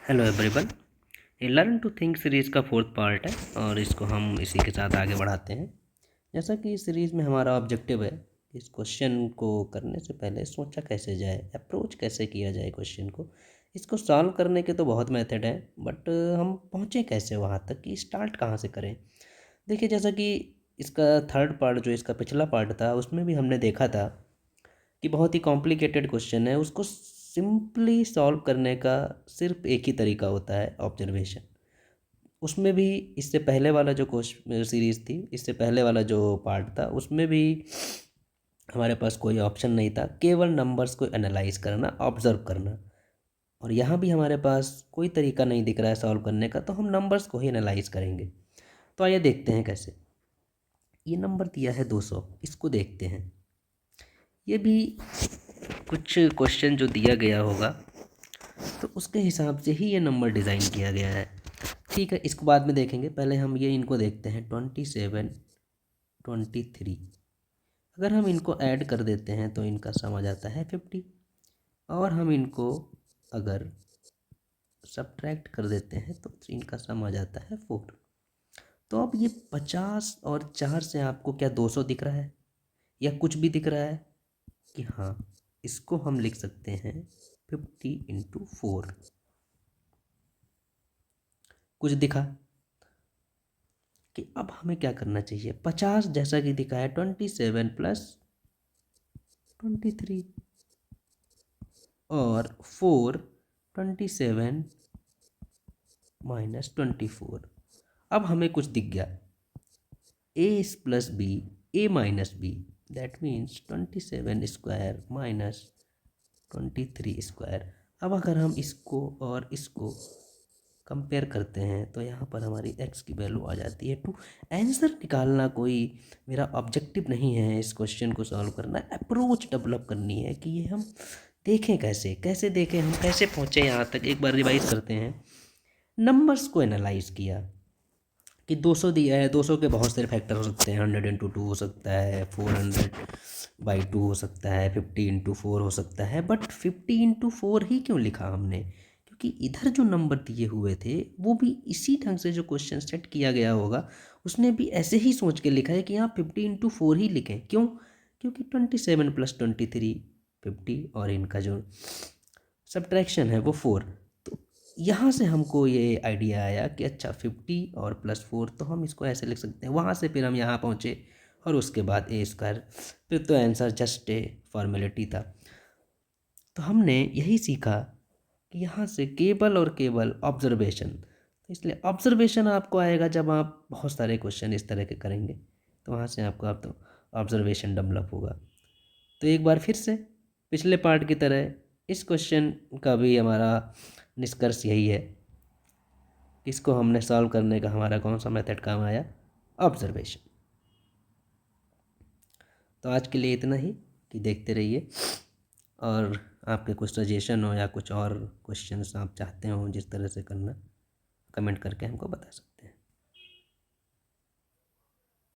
Hello everyone. ये learn to think series का fourth part है और इसको हम इसी के साथ आगे बढ़ाते हैं। जैसा कि इस सीरीज़ में हमारा ऑब्जेक्टिव है, इस क्वेश्चन को करने से पहले सोचा कैसे जाए, अप्रोच कैसे किया जाए क्वेश्चन को। इसको सॉल्व करने के तो बहुत मेथड हैं, बट हम पहुँचे कैसे वहाँ तक, कि स्टार्ट कहाँ से करें। देखिए, जैसा कि इसका थर्ड पार्ट जो इसका पिछला पार्ट था, उसमें भी हमने देखा था कि बहुत ही कॉम्प्लिकेटेड क्वेश्चन है, उसको सिंपली सॉल्व करने का सिर्फ एक ही तरीका होता है, ऑब्जर्वेशन। उसमें भी इससे पहले वाला जो क्वेश्चन सीरीज़ थी, इससे पहले वाला जो पार्ट था, उसमें भी हमारे पास कोई ऑप्शन नहीं था, केवल नंबर्स को एनालाइज करना, ऑब्जर्व करना। और यहाँ भी हमारे पास कोई तरीका नहीं दिख रहा है सॉल्व करने का, तो हम नंबर्स को ही एनालाइज करेंगे। तो आइए देखते हैं कैसे। ये नंबर दिया है 200, इसको देखते हैं। ये भी कुछ क्वेश्चन जो दिया गया होगा तो उसके हिसाब से ही ये नंबर डिज़ाइन किया गया है। ठीक है, इसको बाद में देखेंगे, पहले हम ये इनको देखते हैं। 27, 23। अगर हम इनको ऐड कर देते हैं तो इनका सम आ जाता है 50, और हम इनको अगर सब्ट्रैक्ट कर देते हैं तो इनका सम आ जाता है 4। तो अब ये 50 और 4 से आपको क्या 200 दिख रहा है या कुछ भी दिख रहा है? कि हाँ, इसको हम लिख सकते हैं 50 × 4। कुछ दिखा कि अब हमें क्या करना चाहिए। 50 जैसा कि दिखा है 27 + 23, और 4 27 - 24। अब हमें कुछ दिख गया, a + b, a - b, that means 27² - 23²। अब अगर हम इसको और इसको कंपेयर करते हैं तो यहाँ पर हमारी x की वैल्यू आ जाती है 2। आंसर निकालना कोई मेरा ऑब्जेक्टिव नहीं है, इस क्वेश्चन को सॉल्व करना, अप्रोच डेवलप करनी है कि ये हम देखें कैसे, कैसे देखें, हम कैसे पहुँचे यहाँ तक। एक बार रिवाइज करते हैं। नंबर्स को एनालाइज किया कि 200 दिया है, 200 के बहुत सारे फैक्टर हो सकते हैं। 100 × 2 हो सकता है, 400/2 हो सकता है, 50 × 4 हो सकता है। बट 50 × 4 ही क्यों लिखा हमने? क्योंकि इधर जो नंबर दिए हुए थे वो भी इसी ढंग से जो क्वेश्चन सेट किया गया होगा, उसने भी ऐसे ही सोच के लिखा है कि यहाँ 50 × 4 ही लिखें। क्यों? क्योंकि 27 + 23 50, और इनका जो सब्ट्रैक्शन है वो 4। तो यहाँ से हमको ये आइडिया आया कि अच्छा 50 और +4, तो हम इसको ऐसे लिख सकते हैं। वहाँ से फिर हम यहाँ पहुँचे और उसके बाद a²। फिर तो आंसर जस्ट ए फॉर्मेलिटी था। तो हमने यही सीखा कि यहाँ से केवल और केवल ऑब्जर्वेशन। तो इसलिए ऑब्जर्वेशन आपको आएगा जब आप बहुत सारे क्वेश्चन इस तरह के करेंगे, तो वहाँ से आपको आप तो ऑब्जर्वेशन डेवलप होगा। तो एक बार फिर से पिछले पार्ट की तरह इस क्वेश्चन का भी हमारा निष्कर्ष यही है कि इसको हमने सॉल्व करने का हमारा कौन सा मेथड काम आया? ऑब्जर्वेशन। तो आज के लिए इतना ही, कि देखते रहिए, और आपके कुछ सजेशन हो या कुछ और क्वेश्चंस आप चाहते हो जिस तरह से करना, कमेंट करके हमको बता सकते हैं।